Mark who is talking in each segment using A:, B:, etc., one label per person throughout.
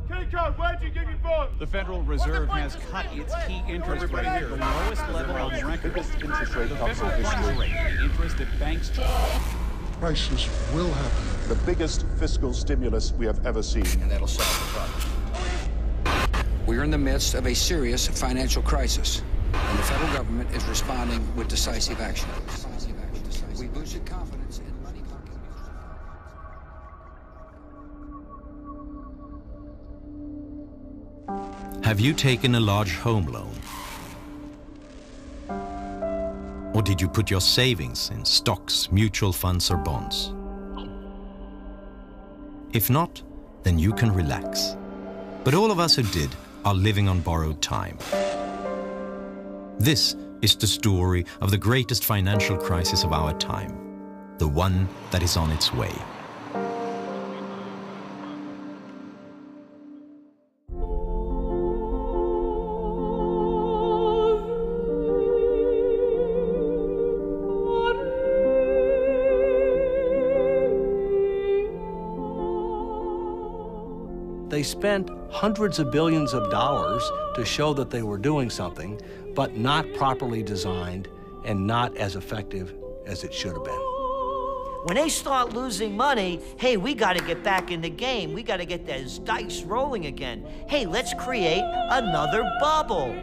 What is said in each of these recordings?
A: Where'd you give your bonds?
B: The Federal Reserve has cut its key interest rate to the lowest level on record. The federal funds rate, the interest that banks charge.
C: Crisis will happen.
D: The biggest fiscal stimulus we have ever seen.
E: And that'll solve the problem. We're in the midst of a serious financial crisis, and the federal government is responding with decisive action. We boosted confidence in money market.
F: Have you taken a large home loan? Or did you put your savings in stocks, mutual funds, or bonds? If not, then you can relax. But all of us who did are living on borrowed time. This is the story of the greatest financial crisis of our time, the one that is on its way.
G: They spent hundreds of billions of dollars to show that they were doing something, but not properly designed and not as effective as it should have been.
H: When they start losing money, hey, we got to get back in the game. We got to get those dice rolling again. Hey, let's create another bubble.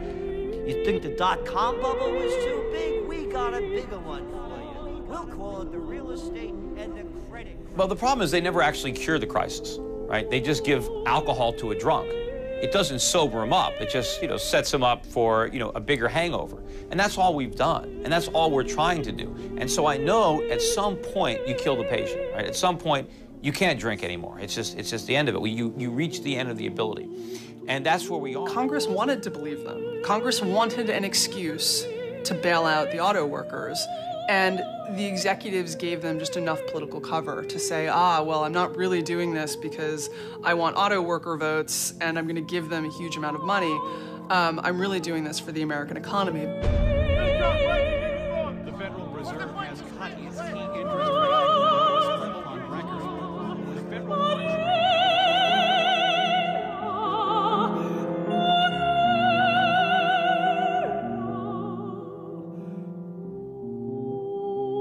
H: You think the dot-com bubble was too big? We got a bigger one for you. We'll call it the real estate and the credit.
I: Well, the problem is they never actually cure the crisis, right? They just give alcohol to a drunk. It doesn't sober him up. It just, sets him up for, a bigger hangover. And that's all we've done. And that's all we're trying to do. And so I know at some point you kill the patient, right? At some point you can't drink anymore. It's just the end of it. You reach the end of the ability. And that's where we are.
J: Congress wanted to believe them. Congress wanted an excuse to bail out the auto workers. And the executives gave them just enough political cover to say, well, I'm not really doing this because I want auto worker votes and I'm going to give them a huge amount of money. I'm really doing this for the American economy.
B: The Federal Reserve has cut its key interest rate to the lowest level on record. The federal funds rate.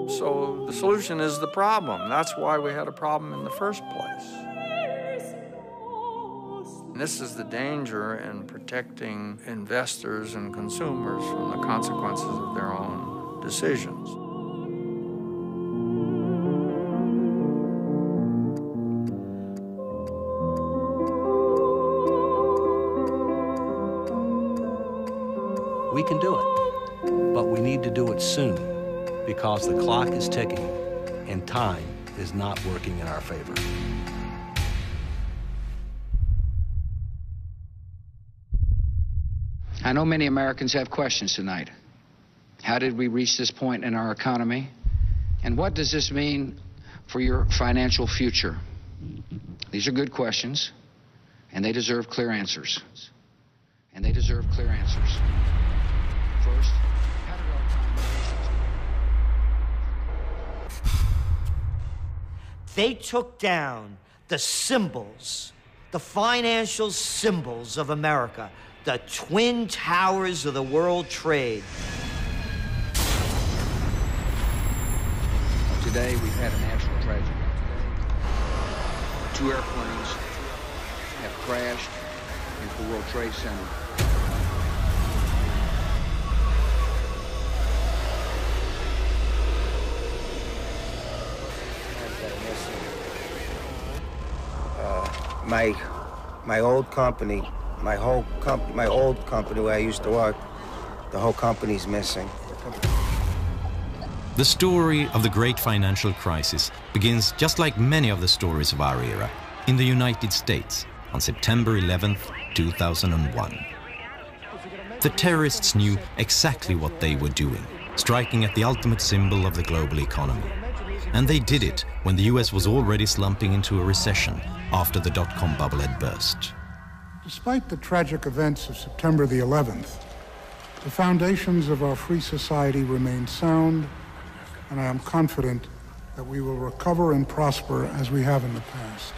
K: So the solution is the problem. That's why we had a problem in the first place. And this is the danger in protecting investors and consumers from the consequences of their own decisions.
G: We can do it, but we need to do it soon, because the clock is ticking and time is not working in our favor.
E: I know many Americans have questions tonight. How did we reach this point in our economy? And what does this mean for your financial future? These are good questions, and they deserve clear answers. And they deserve clear answers. First, how did our economy reach this point?
H: They took down the symbols, the financial symbols of America, the twin towers of the world trade.
E: Today, we've had a national tragedy. 2 airplanes have crashed into the World Trade Center.
L: My old company, my old company where I used to work, the whole company's missing.
F: The story of the great financial crisis begins, just like many of the stories of our era, in the United States on September 11th, 2001. The terrorists knew exactly what they were doing, striking at the ultimate symbol of the global economy. And they did it when the US was already slumping into a recession after the dot-com bubble had burst.
C: Despite the tragic events of September the 11th, the foundations of our free society remain sound, and I am confident that we will recover and prosper as we have in the past.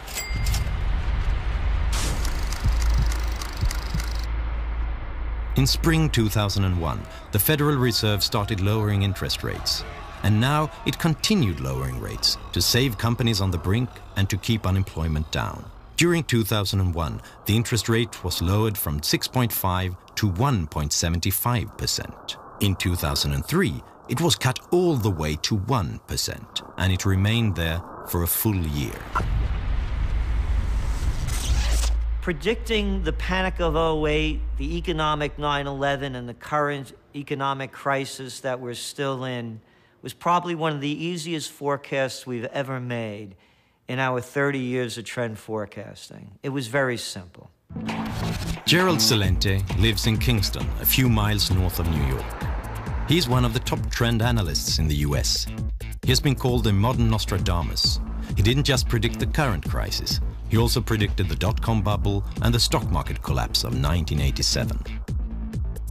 F: In spring 2001, the Federal Reserve started lowering interest rates. And now it continued lowering rates to save companies on the brink and to keep unemployment down. During 2001, the interest rate was lowered from 6.5 to 1.75%. In 2003, it was cut all the way to 1%, and it remained there for a full year.
H: Predicting the panic of 08, the economic 9/11, and the current economic crisis that we're still in was probably one of the easiest forecasts we've ever made in our 30 years of trend forecasting. It was very simple.
F: Gerald Celente lives in Kingston, a few miles north of New York. He's one of the top trend analysts in the US. He has been called the modern Nostradamus. He didn't just predict the current crisis, he also predicted the dot-com bubble and the stock market collapse of 1987.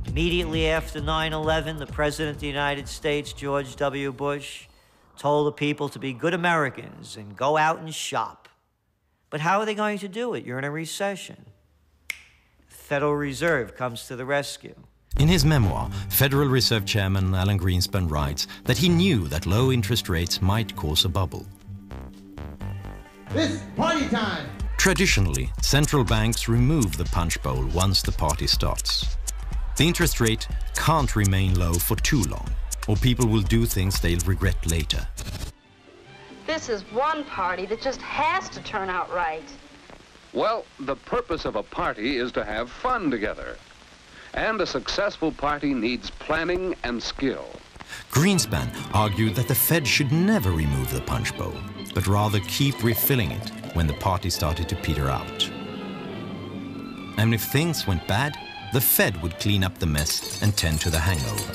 H: Immediately after 9/11, the President of the United States, George W. Bush, told the people to be good Americans and go out and shop. But how are they going to do it? You're in a recession. The Federal Reserve comes to the rescue.
F: In his memoir, Federal Reserve Chairman Alan Greenspan writes that he knew that low interest rates might cause a bubble.
M: It's party time!
F: Traditionally, central banks remove the punch bowl once the party starts. The interest rate can't remain low for too long, or people will do things they'll regret later.
N: This is one party that just has to turn out right.
O: Well, the purpose of a party is to have fun together. And a successful party needs planning and skill.
F: Greenspan argued that the Fed should never remove the punch bowl, but rather keep refilling it when the party started to peter out. And if things went bad, the Fed would clean up the mess and tend to the hangover.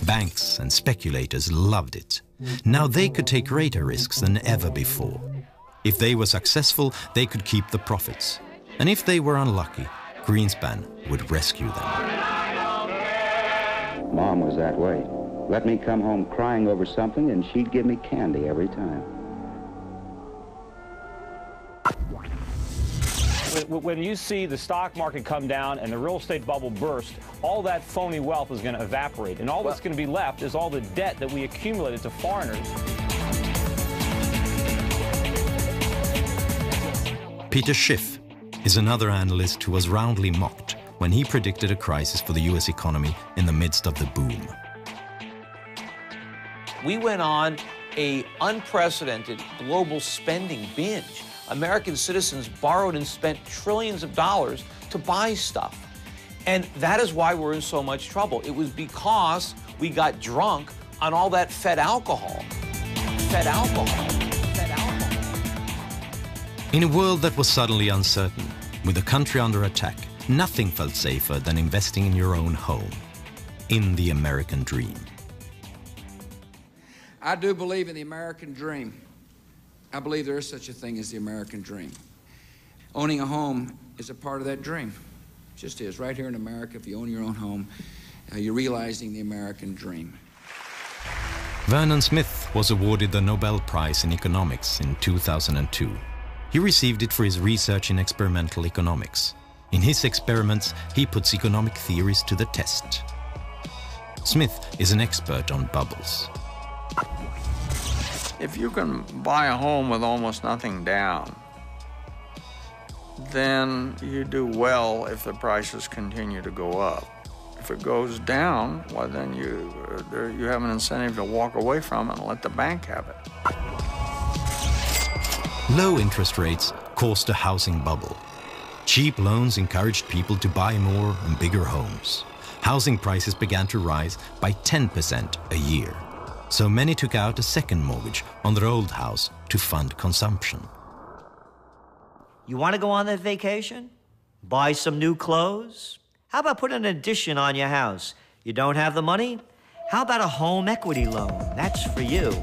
F: Banks and speculators loved it. Now they could take greater risks than ever before. If they were successful, they could keep the profits. And if they were unlucky, Greenspan would rescue them.
P: Mom was that way. Let me come home crying over something and she'd give me candy every time.
Q: When you see the stock market come down and the real estate bubble burst, all that phony wealth is going to evaporate. And all that's going to be left is all the debt that we accumulated to foreigners.
F: Peter Schiff is another analyst who was roundly mocked when he predicted a crisis for the US economy in the midst of the boom.
I: We went on an unprecedented global spending binge. American citizens borrowed and spent trillions of dollars to buy stuff. And that is why we're in so much trouble. It was because we got drunk on all that Fed alcohol. Fed alcohol. Fed alcohol.
F: In a world that was suddenly uncertain, with the country under attack, nothing felt safer than investing in your own home, in the American dream.
R: I do believe in the American dream. I believe there is such a thing as the American dream. Owning a home is a part of that dream. It just is. Right here in America, if you own your own home, you're realizing the American dream.
F: Vernon Smith was awarded the Nobel Prize in Economics in 2002. He received it for his research in experimental economics. In his experiments, he puts economic theories to the test. Smith is an expert on bubbles.
K: If you can buy a home with almost nothing down, then you do well if the prices continue to go up. If it goes down, well, then you have an incentive to walk away from it and let the bank have it.
F: Low interest rates caused a housing bubble. Cheap loans encouraged people to buy more and bigger homes. Housing prices began to rise by 10% a year. So many took out a second mortgage on their old house to fund consumption.
H: You want to go on that vacation? Buy some new clothes? How about putting an addition on your house? You don't have the money? How about a home equity loan? That's for you.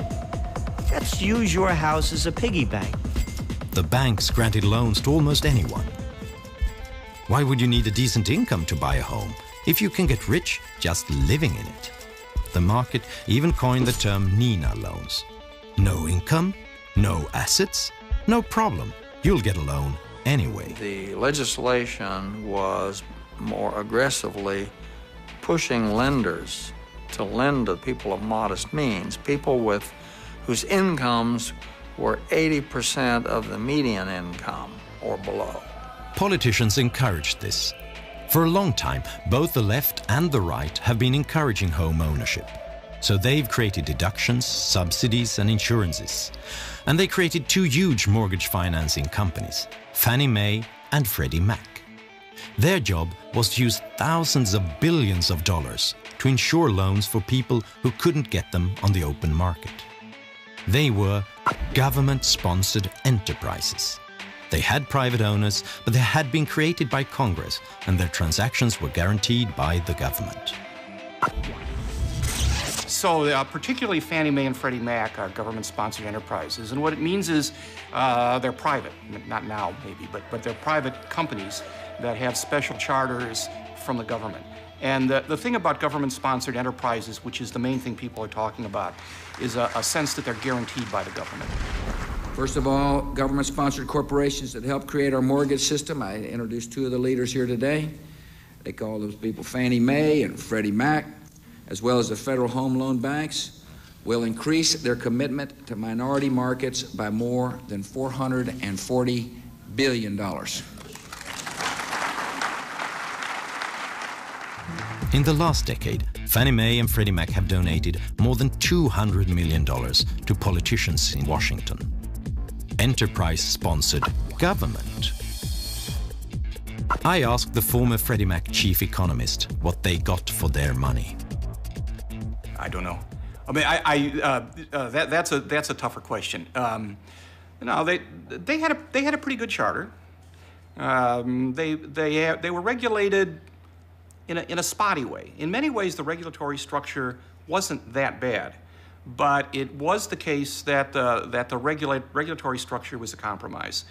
H: Let's use your house as a piggy bank.
F: The banks granted loans to almost anyone. Why would you need a decent income to buy a home if you can get rich just living in it? The market even coined the term Nina loans. No income, no assets, no problem. You'll get a loan anyway.
K: The legislation was more aggressively pushing lenders to lend to people of modest means, people whose incomes were 80% of the median income or below.
F: Politicians encouraged this. For a long time, both the left and the right have been encouraging home ownership. So they've created deductions, subsidies and insurances. And they created two huge mortgage financing companies, Fannie Mae and Freddie Mac. Their job was to use thousands of billions of dollars to insure loans for people who couldn't get them on the open market. They were government-sponsored enterprises. They had private owners, but they had been created by Congress, and their transactions were guaranteed by the government.
M: So particularly Fannie Mae and Freddie Mac are government-sponsored enterprises, and what it means is they're private, not now maybe, but they're private companies that have special charters from the government. And the thing about government-sponsored enterprises, which is the main thing people are talking about, is a sense that they're guaranteed by the government.
R: First of all, government-sponsored corporations that help create our mortgage system. I introduced two of the leaders here today. They call those people Fannie Mae and Freddie Mac, as well as the federal home loan banks, will increase their commitment to minority markets by more than $440 billion.
F: In the last decade, Fannie Mae and Freddie Mac have donated more than $200 million to politicians in Washington. Enterprise-sponsored government. I asked the former Freddie Mac chief economist what they got for their money.
M: I don't know. I mean, that's a tougher question. No, they had a pretty good charter. They were regulated in a spotty way. In many ways, the regulatory structure wasn't that bad, but it was the case that the regulatory structure was a compromise.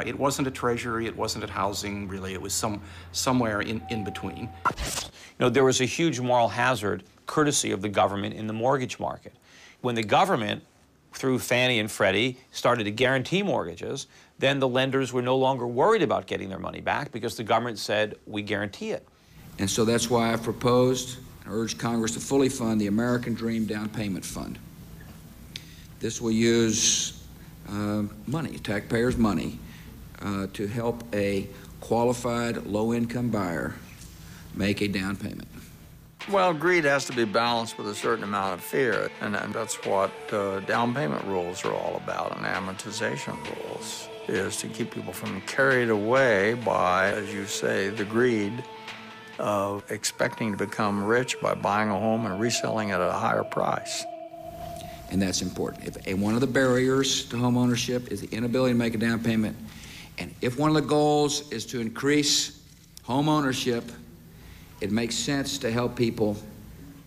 M: It wasn't a treasury, it wasn't a housing, really. It was somewhere in between.
I: You know, there was a huge moral hazard courtesy of the government in the mortgage market. When the government, through Fannie and Freddie, started to guarantee mortgages, then the lenders were no longer worried about getting their money back because the government said, we guarantee it.
R: And so that's why I proposed and urged Congress to fully fund the American Dream Down Payment Fund. This will use money, taxpayers' money, to help a qualified low-income buyer make a down payment.
K: Well, greed has to be balanced with a certain amount of fear, and that's what down payment rules are all about, and amortization rules, is to keep people from carried away by, as you say, the greed of expecting to become rich by buying a home and reselling it at a higher price.
R: And that's important. If one of the barriers to home ownership is the inability to make a down payment, and if one of the goals is to increase home ownership, it makes sense to help people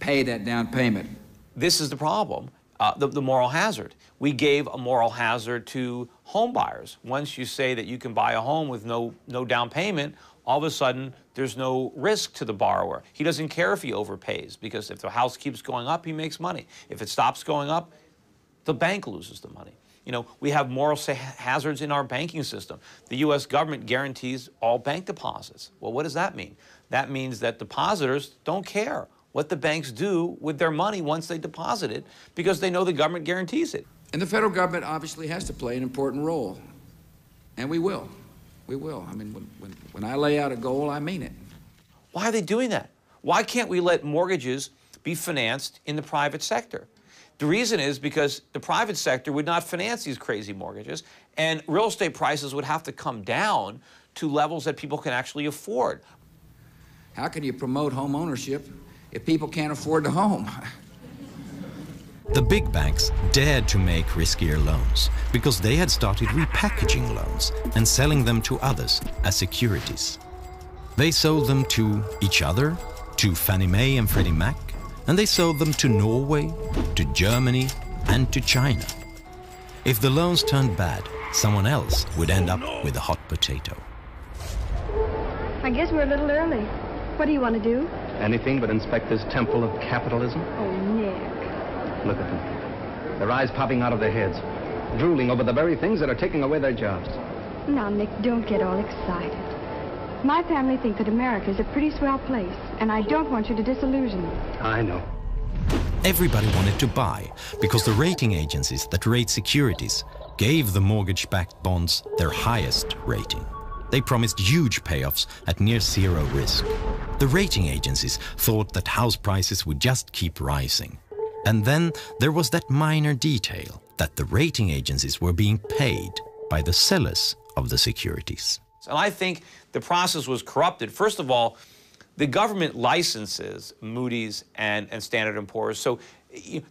R: pay that down payment.
I: This is the problem, the moral hazard. We gave a moral hazard to home buyers. Once you say that you can buy a home with no down payment, all of a sudden there's no risk to the borrower. He doesn't care if he overpays, because if the house keeps going up, he makes money. If it stops going up, the bank loses the money. You know, we have moral hazards in our banking system. The U.S. government guarantees all bank deposits. Well, what does that mean? That means that depositors don't care what the banks do with their money once they deposit it, because they know the government guarantees it.
R: And the federal government obviously has to play an important role, and we will. We will. I mean, when I lay out a goal, I mean it.
I: Why are they doing that? Why can't we let mortgages be financed in the private sector? The reason is because the private sector would not finance these crazy mortgages, and real estate prices would have to come down to levels that people can actually afford.
R: How can you promote home ownership if people can't afford the home?
F: The big banks dared to make riskier loans because they had started repackaging loans and selling them to others as securities. They sold them to each other, to Fannie Mae and Freddie Mac, and they sold them to Norway, to Germany, and to China. If the loans turned bad, someone else would end up with a hot potato.
S: I guess we're a little early. What do you want to do?
T: Anything but inspect this temple of capitalism.
S: Oh, Nick.
T: Look at them. Their eyes popping out of their heads, drooling over the very things that are taking away their jobs.
S: Now, Nick, don't get all excited. My family think that America is a pretty swell place, and I don't want you to disillusion them.
T: I know.
F: Everybody wanted to buy because the rating agencies that rate securities gave the mortgage-backed bonds their highest rating. They promised huge payoffs at near zero risk. The rating agencies thought that house prices would just keep rising. And then there was that minor detail that the rating agencies were being paid by the sellers of the securities.
I: And I think the process was corrupted. First of all, the government licenses Moody's and Standard & Poor's. So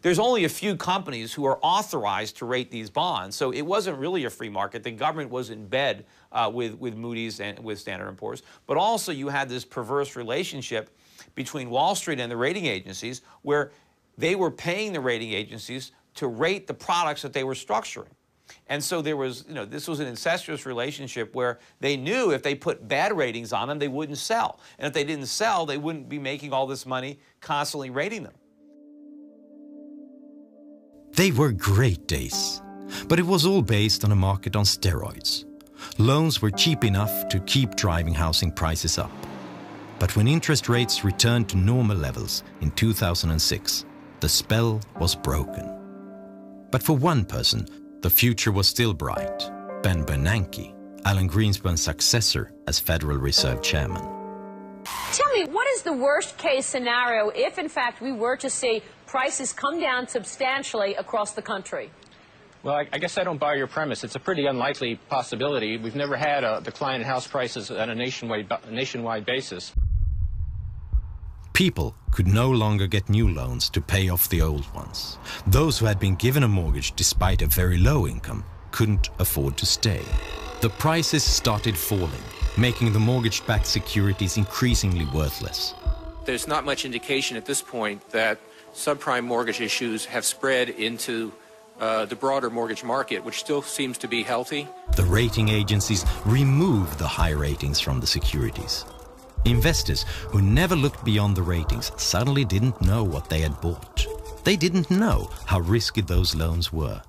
I: there's only a few companies who are authorized to rate these bonds. So it wasn't really a free market. The government was in bed with Moody's and with Standard & Poor's. But also you had this perverse relationship between Wall Street and the rating agencies where they were paying the rating agencies to rate the products that they were structuring. And so there was, this was an incestuous relationship where they knew if they put bad ratings on them, they wouldn't sell. And if they didn't sell, they wouldn't be making all this money constantly rating them.
F: They were great days, but it was all based on a market on steroids. Loans were cheap enough to keep driving housing prices up. But when interest rates returned to normal levels in 2006, the spell was broken. But for one person, the future was still bright. Ben Bernanke, Alan Greenspan's successor as Federal Reserve Chairman.
U: Tell me, what is the worst case scenario if, in fact, we were to see prices come down substantially across the country?
V: Well, I guess I don't buy your premise. It's a pretty unlikely possibility. We've never had a decline in house prices on a nationwide basis.
F: People could no longer get new loans to pay off the old ones. Those who had been given a mortgage despite a very low income couldn't afford to stay. The prices started falling, making the mortgage-backed securities increasingly worthless.
V: There's not much indication at this point that subprime mortgage issues have spread into the broader mortgage market, which still seems to be healthy.
F: The rating agencies removed the high ratings from the securities. Investors who never looked beyond the ratings suddenly didn't know what they had bought. They didn't know how risky those loans were.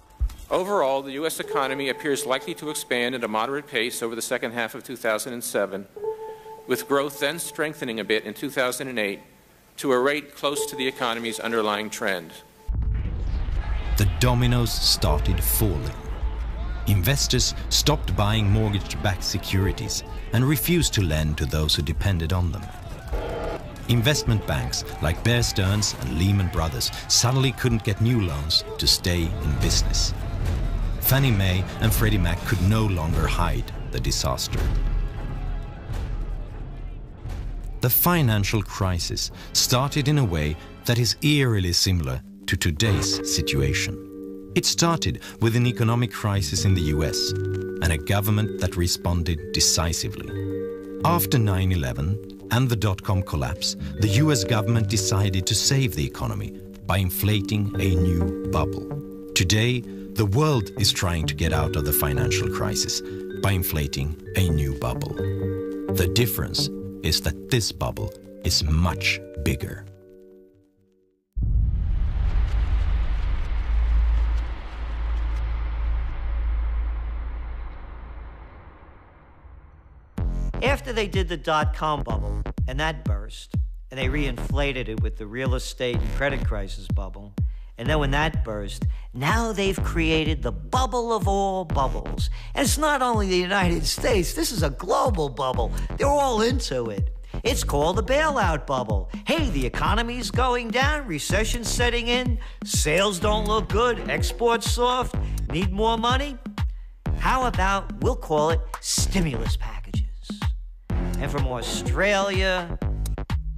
V: Overall, the U.S. economy appears likely to expand at a moderate pace over the second half of 2007, with growth then strengthening a bit in 2008 to a rate close to the economy's underlying trend.
F: The dominoes started falling. Investors stopped buying mortgage-backed securities and refused to lend to those who depended on them. Investment banks like Bear Stearns and Lehman Brothers suddenly couldn't get new loans to stay in business. Fannie Mae and Freddie Mac could no longer hide the disaster. The financial crisis started in a way that is eerily similar to today's situation. It started with an economic crisis in the US and a government that responded decisively. After 9/11 and the dot-com collapse, the US government decided to save the economy by inflating a new bubble. Today, the world is trying to get out of the financial crisis by inflating a new bubble. The difference is that this bubble is much bigger.
H: After they did the dot-com bubble, and that burst, and they reinflated it with the real estate and credit crisis bubble, and then when that burst, now they've created the bubble of all bubbles. And it's not only the United States, this is a global bubble. They're all into it. It's called the bailout bubble. Hey, the economy's going down, recession's setting in, sales don't look good, exports soft, need more money? How about, we'll call it stimulus packages. And from Australia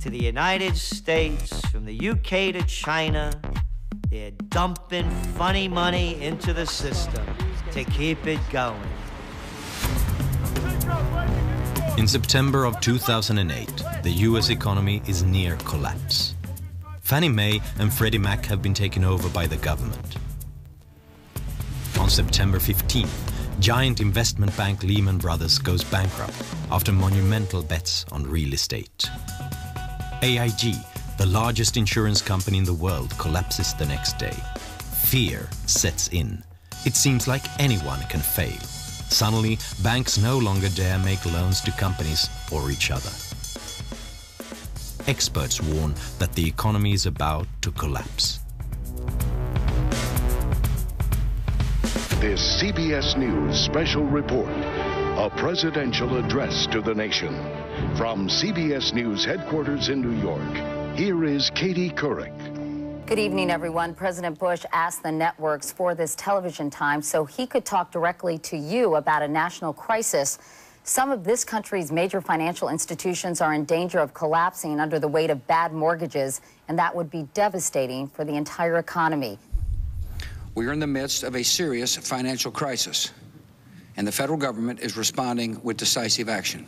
H: to the United States, from the UK to China, they're dumping funny money into the system to keep it going.
F: In September of 2008, the US economy is near collapse. Fannie Mae and Freddie Mac have been taken over by the government. On September 15th, giant investment bank Lehman Brothers goes bankrupt after monumental bets on real estate. AIG, the largest insurance company in the world, collapses the next day. Fear sets in. It seems like anyone can fail. Suddenly, banks no longer dare make loans to companies or each other. Experts warn that the economy is about to collapse.
A: This CBS News special report, a presidential address to the nation. From CBS News headquarters in New York, here is Katie Couric.
D: Good evening, everyone. President Bush asked the networks for this television time so he could talk directly to you about a national crisis. Some of this country's major financial institutions are in danger of collapsing under the weight of bad mortgages, and that would be devastating for the entire economy.
R: We are in the midst of a serious financial crisis, and the federal government is responding with decisive action.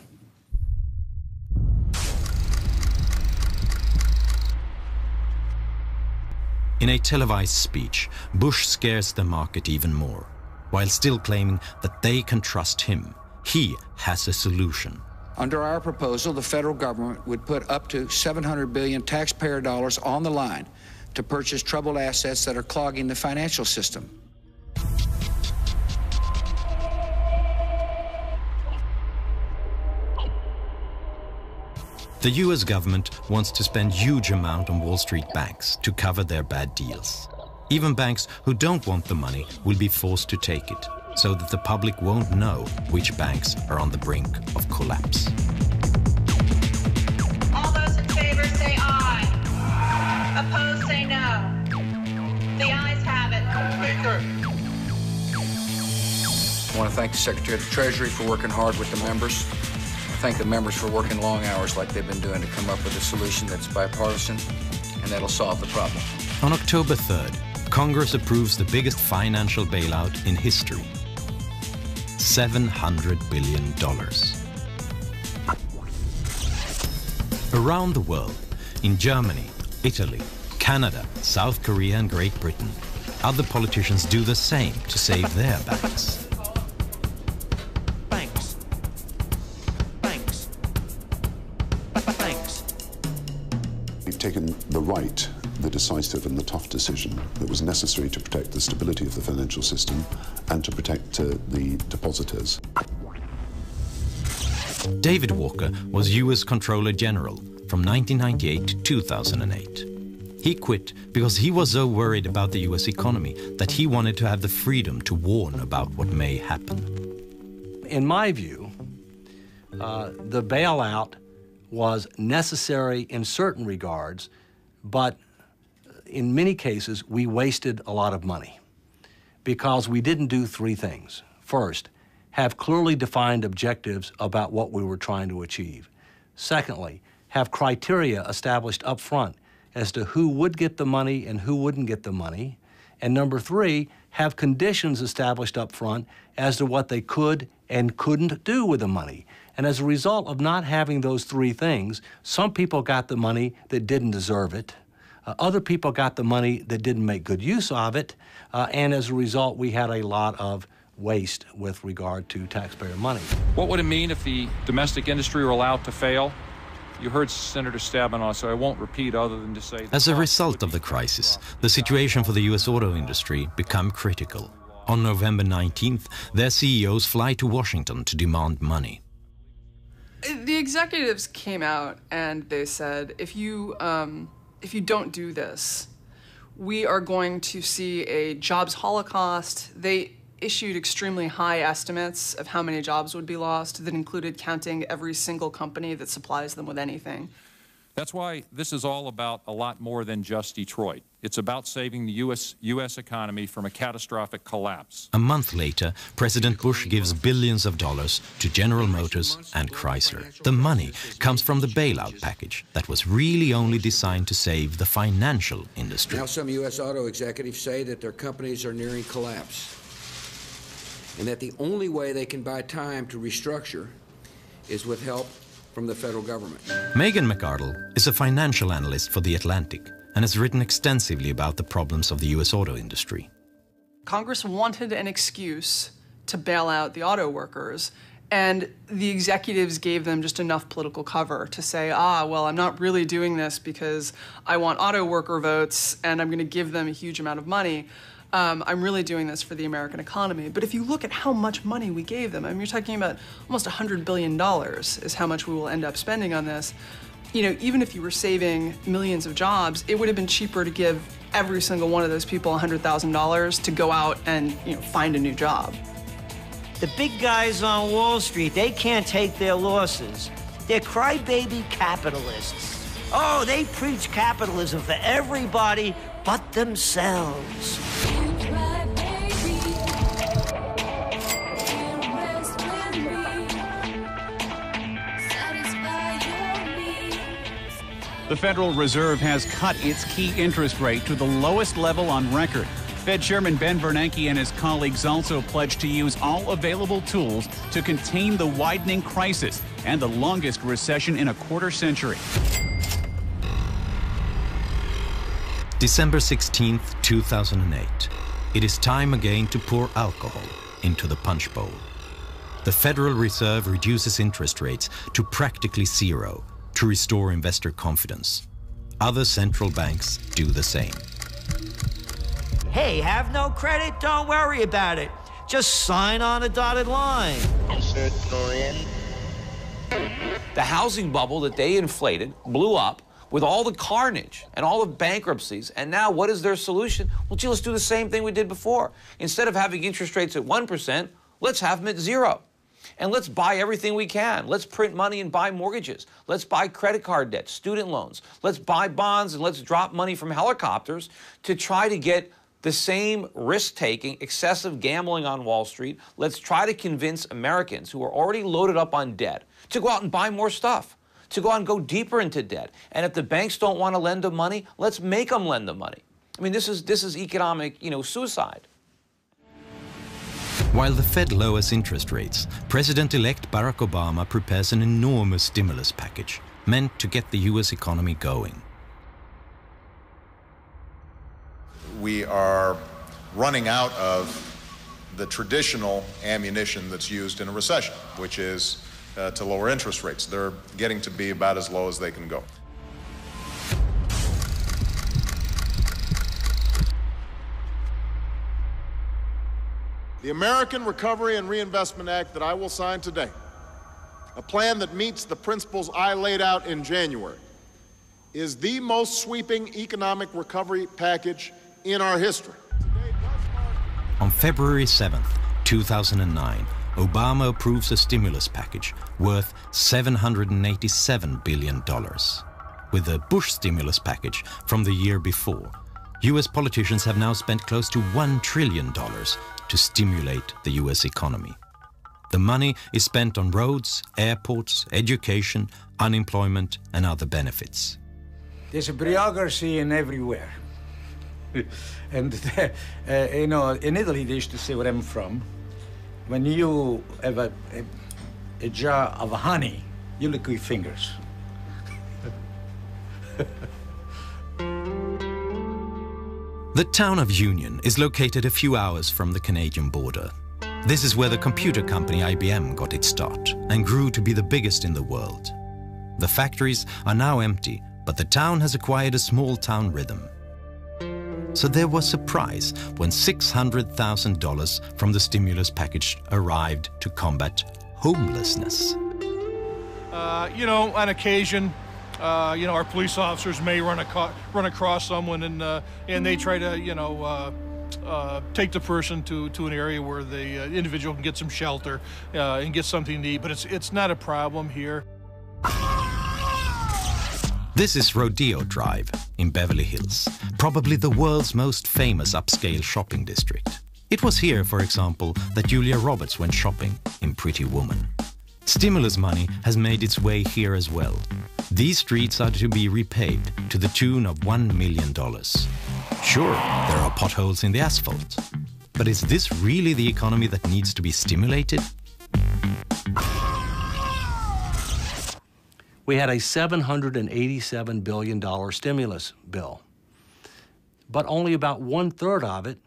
F: In a televised speech, Bush scares the market even more, while still claiming that they can trust him. He has a solution.
R: Under our proposal, the federal government would put up to $700 billion taxpayer dollars on the line to purchase troubled assets that are clogging the financial system.
F: The US government wants to spend huge amount on Wall Street banks to cover their bad deals. Even banks who don't want the money will be forced to take it, so that the public won't know which banks are on the brink of collapse.
W: All those in favor say aye. Opposed say no. The ayes have it.
R: I want to thank the Secretary of the Treasury for working hard with the members. I thank the members for working long hours like they've been doing to come up with a solution that's bipartisan and that'll solve the problem.
F: On October 3rd, Congress approves the biggest financial bailout in history. $700 billion. Around the world, in Germany, Italy, Canada, South Korea and Great Britain, other politicians do the same to save their banks.
X: We've taken the decisive and the tough decision that was necessary to protect the stability of the financial system and to protect the depositors.
F: David Walker was US Comptroller General from 1998 to 2008. He quit because he was so worried about the US economy that he wanted to have the freedom to warn about what may happen.
G: In my view, the bailout was necessary in certain regards, but in many cases, we wasted a lot of money because we didn't do three things. First, have clearly defined objectives about what we were trying to achieve. Secondly, have criteria established up front as to who would get the money and who wouldn't get the money. And number three, have conditions established up front as to what they could and couldn't do with the money. And as a result of not having those three things, some people got the money that didn't deserve it. Other people got the money that didn't make good use of it. And as a result, we had a lot of waste with regard to taxpayer money.
Y: What would it mean if the domestic industry were allowed to fail? You heard Senator Stabenow, so I won't repeat other than to say...
F: As a result of the crisis, the situation for the US auto industry became critical. On November 19th, their CEOs fly to Washington to demand money.
J: The executives came out and they said, if you don't do this, we are going to see a jobs holocaust. They issued extremely high estimates of how many jobs would be lost that included counting every single company that supplies them with anything.
Y: That's why this is all about a lot more than just Detroit. It's about saving the U.S. economy from a catastrophic collapse.
F: A month later, President Bush gives billions of dollars to General Motors and Chrysler. The money comes from the bailout package that was really only designed to save the financial industry.
R: Now some U.S. auto executives say that their companies are nearing collapse, and that the only way they can buy time to restructure is with help from the federal government.
F: Megan McArdle is a financial analyst for The Atlantic and has written extensively about the problems of the U.S. auto industry.
J: Congress wanted an excuse to bail out the auto workers, and the executives gave them just enough political cover to say, well, I'm not really doing this because I want auto worker votes and I'm going to give them a huge amount of money. I'm really doing this for the American economy. But if you look at how much money we gave them, I mean, you're talking about almost $100 billion is how much we will end up spending on this. You know, even if you were saving millions of jobs, it would have been cheaper to give every single one of those people $100,000 to go out and, you know, find a new job.
H: The big guys on Wall Street, they can't take their losses. They're crybaby capitalists. Oh, they preach capitalism for everybody but themselves.
B: The Federal Reserve has cut its key interest rate to the lowest level on record. Fed Chairman Ben Bernanke and his colleagues also pledged to use all available tools to contain the widening crisis and the longest recession in a quarter century.
F: December 16th, 2008. It is time again to pour alcohol into the punch bowl. The Federal Reserve reduces interest rates to practically zero to restore investor confidence. Other central banks do the same.
H: Hey, have no credit? Don't worry about it. Just sign on a dotted line.
I: The housing bubble that they inflated blew up with all the carnage and all the bankruptcies. And now what is their solution? Well, gee, let's do the same thing we did before. Instead of having interest rates at 1%, let's have them at 0. And let's buy everything we can. Let's print money and buy mortgages. Let's buy credit card debt, student loans. Let's buy bonds and let's drop money from helicopters to try to get the same risk-taking, excessive gambling on Wall Street. Let's try to convince Americans who are already loaded up on debt to go out and buy more stuff, to go out and go deeper into debt. And if the banks don't want to lend them money, let's make them lend them money. I mean, this is economic, suicide.
F: While the Fed lowers interest rates, President-elect Barack Obama prepares an enormous stimulus package meant to get the U.S. economy going.
C: We are running out of the traditional ammunition that's used in a recession, which is to lower interest rates. They're getting to be about as low as they can go.
E: The American Recovery and Reinvestment Act that I will sign today, a plan that meets the principles I laid out in January, is the most sweeping economic recovery package in our history.
F: On February 7th, 2009, Obama approves a stimulus package worth $787 billion. With the Bush stimulus package from the year before, U.S. politicians have now spent close to $1 trillion to stimulate the U.S. economy. The money is spent on roads, airports, education, unemployment, and other benefits.
L: There's a bureaucracy in everywhere. And, in Italy they used to say where I'm from, when you have a jar of honey, you lick your fingers.
F: The town of Union is located a few hours from the Canadian border. This is where the computer company IBM got its start and grew to be the biggest in the world. The factories are now empty, but the town has acquired a small town rhythm. So there was surprise when $600,000 from the stimulus package arrived to combat homelessness.
N: On occasion, our police officers may run across someone and they try to, take the person to an area where the individual can get some shelter and get something to eat. But it's not a problem here.
F: This is Rodeo Drive in Beverly Hills, probably the world's most famous upscale shopping district. It was here, for example, that Julia Roberts went shopping in Pretty Woman. Stimulus money has made its way here as well. These streets are to be repaved to the tune of $1 million. Sure, there are potholes in the asphalt, but is this really the economy that needs to be stimulated?
G: We had a $787 billion stimulus bill, but only about 1/3 of it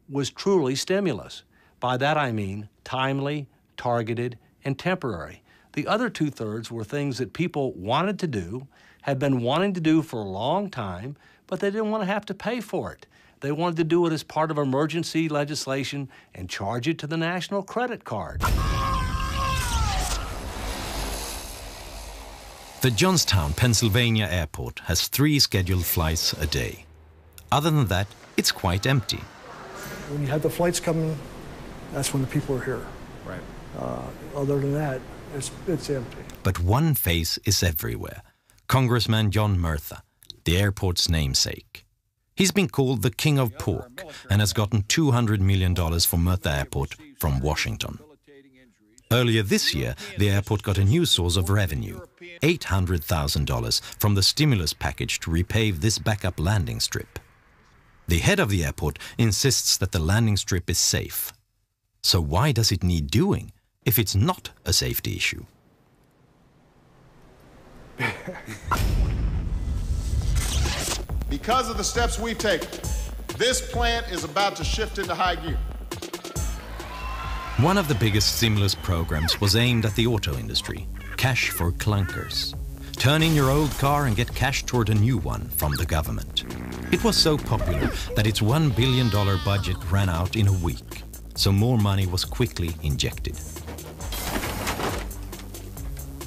G: was truly stimulus. By that I mean timely, targeted, and temporary. The other 2/3 were things that people wanted to do, had been wanting to do for a long time, but they didn't want to have to pay for it. They wanted to do it as part of emergency legislation and charge it to the national credit card.
F: The Johnstown, Pennsylvania airport has 3 scheduled flights a day. Other than that, it's quite empty.
K: When you have the flights coming, that's when the people are here.
M: Right.
K: Other than that, it's empty.
F: But one face is everywhere. Congressman John Murtha, the airport's namesake. He's been called the King of Pork and has gotten $200 million for Murtha Airport from Washington. Earlier this year, the airport got a new source of revenue, $800,000 from the stimulus package to repave this backup landing strip. The head of the airport insists that the landing strip is safe. So why does it need doing if it's not a safety issue?
E: Because of the steps we've taken, this plant is about to shift into high gear.
F: One of the biggest stimulus programs was aimed at the auto industry, cash for clunkers. Turn in your old car and get cash toward a new one from the government. It was so popular that its $1 billion budget ran out in a week, so more money was quickly injected.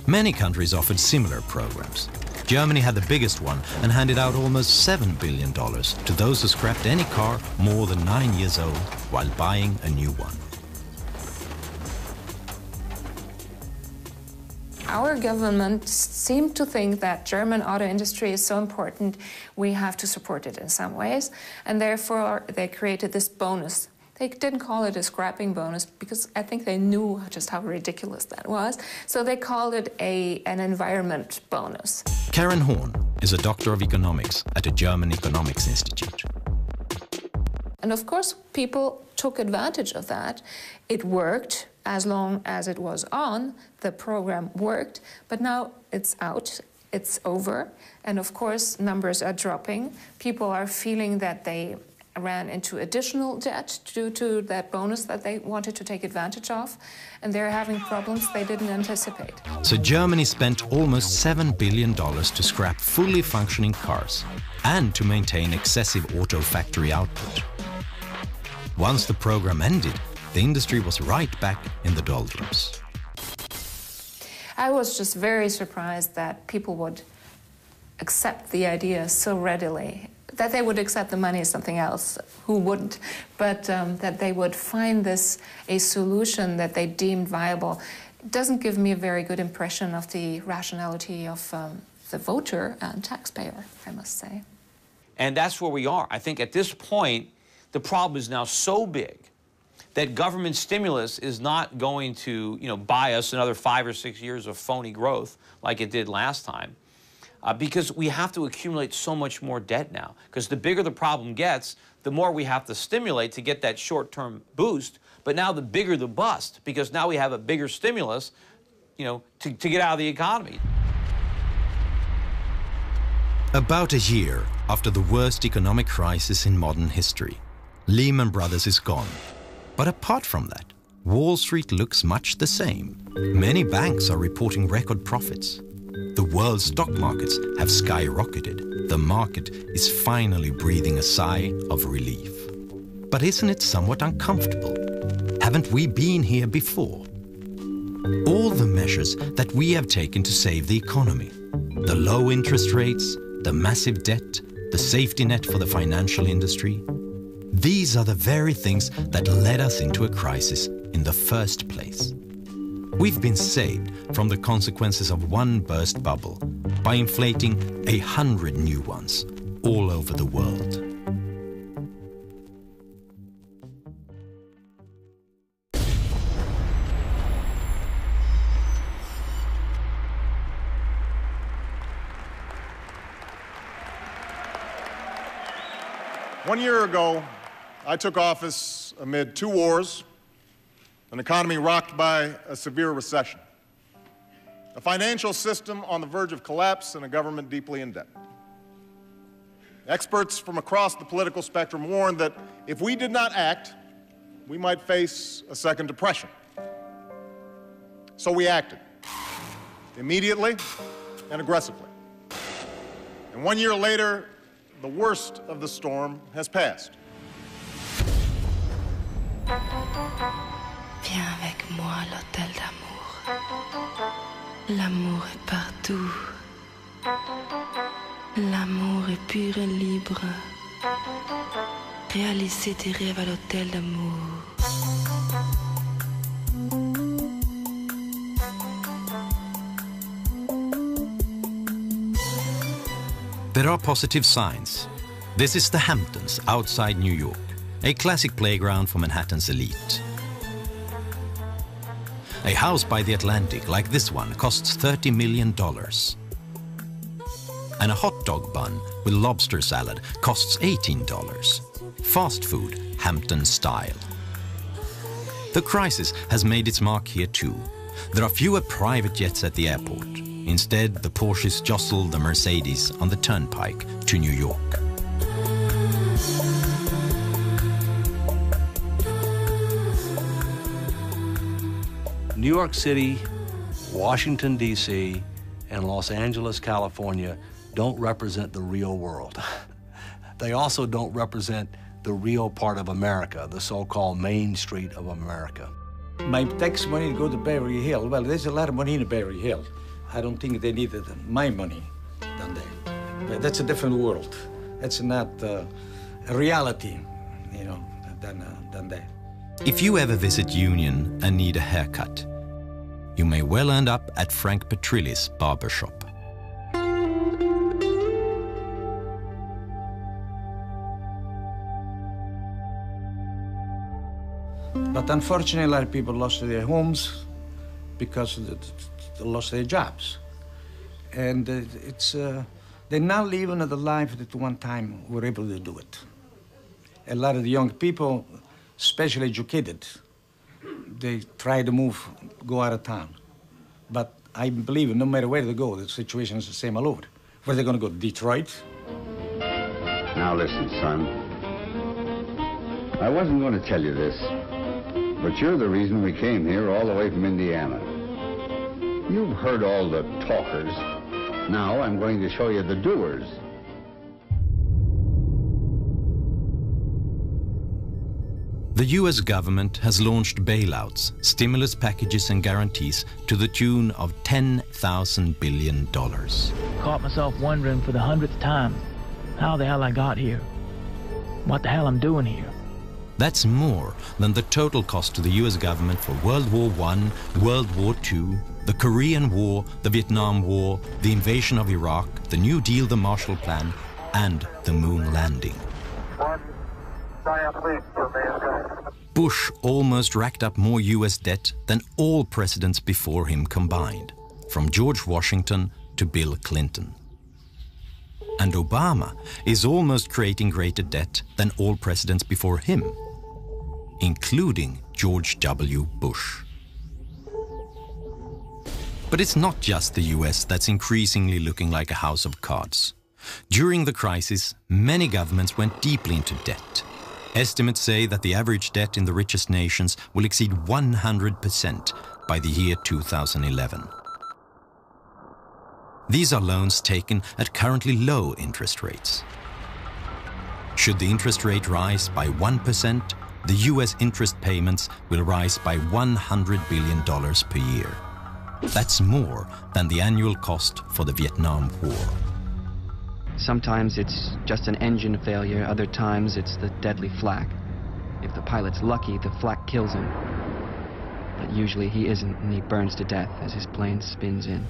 F: Many countries offered similar programs. Germany had the biggest one and handed out almost $7 billion to those who scrapped any car more than 9 years old while buying a new one.
O: Our government seemed to think that German auto industry is so important, we have to support it in some ways, and therefore they created this bonus. They didn't call it a scrapping bonus because I think they knew just how ridiculous that was, so they called it an environment bonus.
F: Karen Horn is a doctor of economics at a German economics institute.
O: And of course, people took advantage of that. It worked as long as it was on, the program worked, but now it's out, it's over, and of course, numbers are dropping. People are feeling that they ran into additional debt due to that bonus that they wanted to take advantage of, and they're having problems they didn't anticipate.
F: So Germany spent almost $7 billion to scrap fully functioning cars and to maintain excessive auto factory output. Once the program ended, the industry was right back in the doldrums.
O: I was just very surprised that people would accept the idea so readily. That they would accept the money is something else, who wouldn't, but that they would find this a solution that they deemed viable. It doesn't give me a very good impression of the rationality of the voter and taxpayer, I must say.
I: And that's where we are. I think at this point, the problem is now so big that government stimulus is not going to, buy us another 5 or 6 years of phony growth like it did last time. Because we have to accumulate so much more debt now. Because the bigger the problem gets, the more we have to stimulate to get that short-term boost. But now the bigger the bust, because now we have a bigger stimulus, to get out of the economy.
F: About a year after the worst economic crisis in modern history, Lehman Brothers is gone. But apart from that, Wall Street looks much the same. Many banks are reporting record profits. The world's stock markets have skyrocketed. The market is finally breathing a sigh of relief. But isn't it somewhat uncomfortable? Haven't we been here before? All the measures that we have taken to save the economy, the low interest rates, the massive debt, the safety net for the financial industry, these are the very things that led us into a crisis in the first place. We've been saved from the consequences of one burst bubble by inflating 100 new ones all over the world.
E: One year ago, I took office amid 2 wars, an economy rocked by a severe recession, a financial system on the verge of collapse, and a government deeply in debt. Experts from across the political spectrum warned that if we did not act, we might face a second depression. So we acted, immediately and aggressively. And 1 year later, the worst of the storm has passed.
M: Viens avec moi à l'hôtel d'amour. L'amour est partout. L'amour est pur et libre. Réaliser tes rêves à l'hôtel d'amour.
F: There are positive signs. This is the Hamptons outside New York, a classic playground for Manhattan's elite. A house by the Atlantic like this one costs $30 million. And a hot dog bun with lobster salad costs $18. Fast food, Hampton style. The crisis has made its mark here too. There are fewer private jets at the airport. Instead, the Porsches jostle the Mercedes on the turnpike to New York.
G: New York City, Washington, D.C., and Los Angeles, California don't represent the real world. They also don't represent the real part of America, the so-called Main Street of America.
L: My tax money go to Beverly Hills. Well, there's a lot of money in Beverly Hills. I don't think they needed my money down there. But that's a different world. That's not a reality, you know, than that.
F: If you ever visit Union and need a haircut, you may well end up at Frank Petrilli's barbershop.
L: But unfortunately, a lot of people lost their homes because they lost their jobs. And they're now living the life that one time were able to do it. A lot of the young people, especially educated, they try to move, go out of town. But I believe no matter where they go, the situation is the same all over. Where are they going to go, Detroit?
P: Now listen, son. I wasn't going to tell you this, but you're the reason we came here all the way from Indiana. You've heard all the talkers. Now I'm going to show you the doers.
F: The US government has launched bailouts, stimulus packages and guarantees to the tune of $10,000 billion.
Q: Caught myself wondering for the 100th time how the hell I got here. What the hell I'm doing here.
F: That's more than the total cost to the US government for World War I, World War II, the Korean War, the Vietnam War, the invasion of Iraq, the New Deal, the Marshall Plan, and the moon landing. Bush almost racked up more US debt than all presidents before him combined, from George Washington to Bill Clinton. And Obama is almost creating greater debt than all presidents before him, including George W. Bush. But it's not just the US that's increasingly looking like a house of cards. During the crisis, many governments went deeply into debt. Estimates say that the average debt in the richest nations will exceed 100% by the year 2011. These are loans taken at currently low interest rates. Should the interest rate rise by 1%, the US interest payments will rise by $100 billion per year. That's more than the annual cost for the Vietnam War.
S: Sometimes it's just an engine failure, other times it's the deadly flak. If the pilot's lucky, the flak kills him. But usually he isn't, and he burns to death as his plane spins in.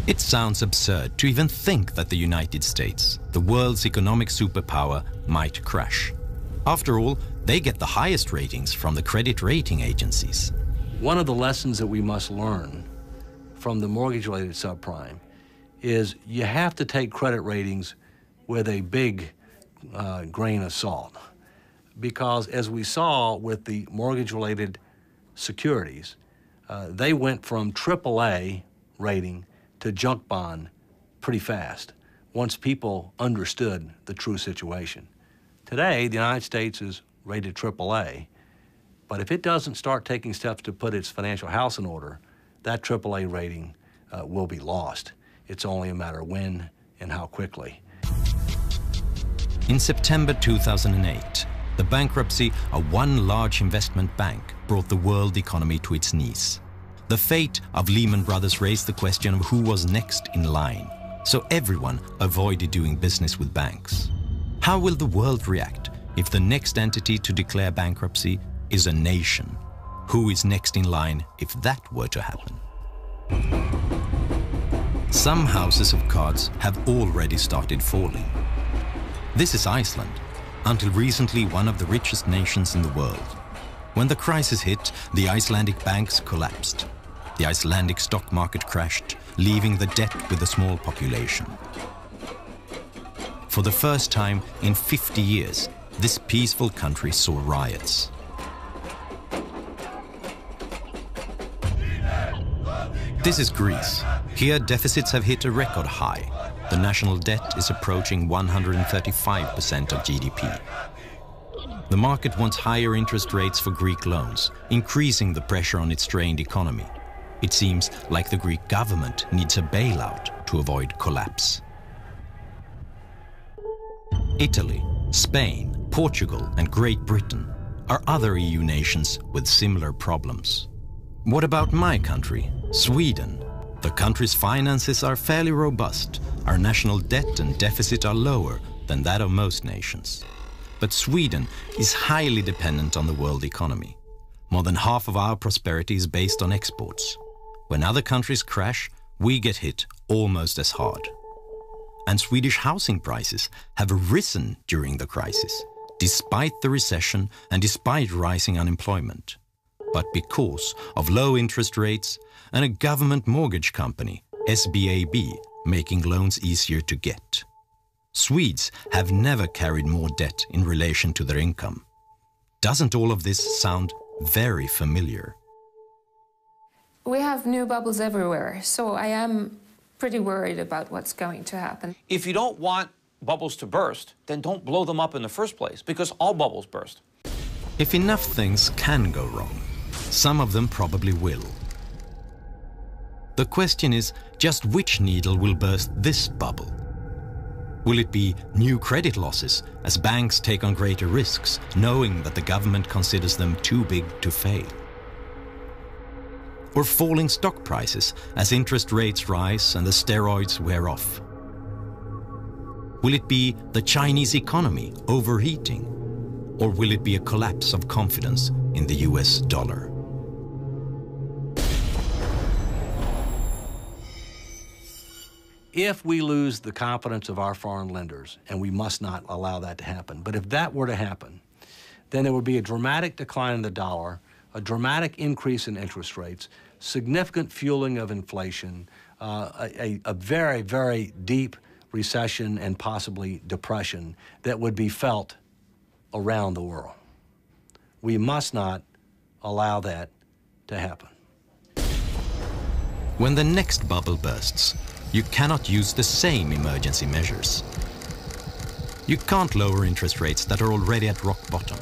F: It sounds absurd to even think that the United States, the world's economic superpower, might crash. After all, they get the highest ratings from the credit rating agencies.
G: One of the lessons that we must learn from the mortgage-related subprime is you have to take credit ratings with a big grain of salt. Because as we saw with the mortgage-related securities, they went from AAA rating to junk bond pretty fast once people understood the true situation. Today, the United States is rated AAA, but if it doesn't start taking steps to put its financial house in order, that AAA rating will be lost. It's only a matter of when and how quickly.
F: In September 2008, the bankruptcy of one large investment bank brought the world economy to its knees. The fate of Lehman Brothers raised the question of who was next in line, so everyone avoided doing business with banks. How will the world react if the next entity to declare bankruptcy is a nation? Who is next in line if that were to happen? Some houses of cards have already started falling. This is Iceland, until recently one of the richest nations in the world. When the crisis hit, the Icelandic banks collapsed. The Icelandic stock market crashed, leaving the debt with a small population. For the first time in 50 years, this peaceful country saw riots. This is Greece. Here, deficits have hit a record high. The national debt is approaching 135% of GDP. The market wants higher interest rates for Greek loans, increasing the pressure on its strained economy. It seems like the Greek government needs a bailout to avoid collapse. Italy, Spain, Portugal, and Great Britain are other EU nations with similar problems. What about my country, Sweden? The country's finances are fairly robust. Our national debt and deficit are lower than that of most nations. But Sweden is highly dependent on the world economy. More than half of our prosperity is based on exports. When other countries crash, we get hit almost as hard. And Swedish housing prices have risen during the crisis, despite the recession and despite rising unemployment. But because of low interest rates and a government mortgage company, SBAB, making loans easier to get. Swedes have never carried more debt in relation to their income. Doesn't all of this sound very familiar?
O: We have new bubbles everywhere, so I am pretty worried about what's going to happen.
I: If you don't want bubbles to burst, then don't blow them up in the first place, because all bubbles burst.
F: If enough things can go wrong, some of them probably will. The question is just which needle will burst this bubble? Will it be new credit losses as banks take on greater risks, knowing that the government considers them too big to fail? Or falling stock prices as interest rates rise and the steroids wear off? Will it be the Chinese economy overheating? Or will it be a collapse of confidence in the US dollar?
G: If we lose the confidence of our foreign lenders, and we must not allow that to happen, but if that were to happen, then there would be a dramatic decline in the dollar, a dramatic increase in interest rates, significant fueling of inflation, a very, very deep recession and possibly depression that would be felt around the world. We must not allow that to happen.
F: When the next bubble bursts, you cannot use the same emergency measures. You can't lower interest rates that are already at rock bottom.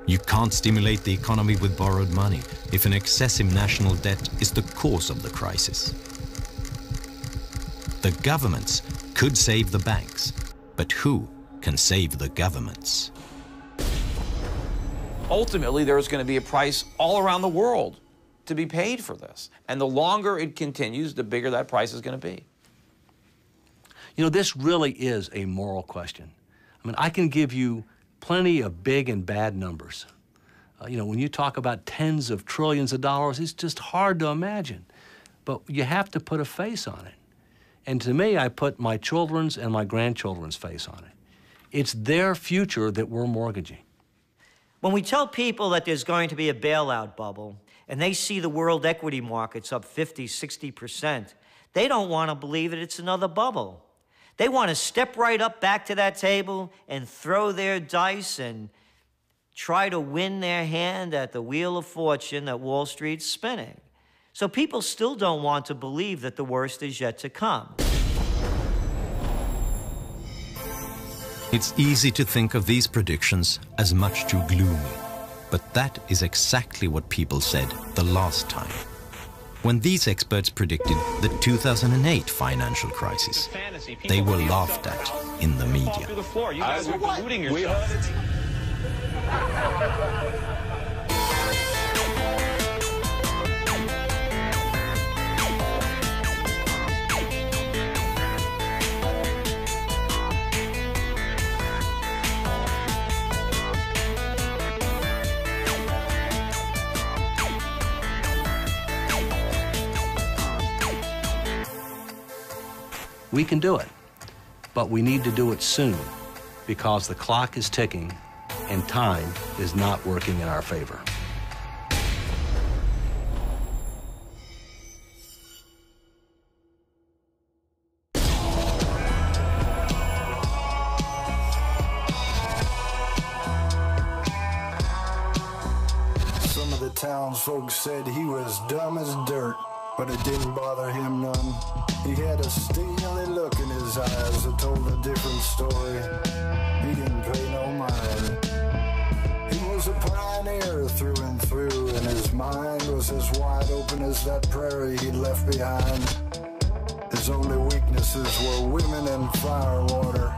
F: You can't stimulate the economy with borrowed money if an excessive national debt is the cause of the crisis. The governments could save the banks, but who can save the governments?
I: Ultimately, there's going to be a price all around the world to be paid for this. And the longer it continues, the bigger that price is going to be.
G: You know, this really is a moral question. I mean, I can give you plenty of big and bad numbers. You know, when you talk about tens of trillions of dollars, it's just hard to imagine. But you have to put a face on it. And to me, I put my children's and my grandchildren's face on it. It's their future that we're mortgaging.
H: When we tell people that there's going to be a bailout bubble, and they see the world equity markets up 50, 60%, they don't want to believe that it's another bubble. They want to step right up back to that table and throw their dice and try to win their hand at the wheel of fortune that Wall Street's spinning. So people still don't want to believe that the worst is yet to come.
F: It's easy to think of these predictions as much too gloomy, but that is exactly what people said the last time. When these experts predicted the 2008 financial crisis, they were laughed at in the media.
I: You guys are deluding yourselves.
G: We can do it, but we need to do it soon because the clock is ticking and time is not working in our favor.
K: Some of the townsfolk said he was dumb as dirt, but it didn't bother him none. He had a steely look in his eyes that told a different story. He didn't pay no mind. He was a pioneer through and through, and his mind was as wide open as that prairie he'd left behind. His only weaknesses were women and firewater.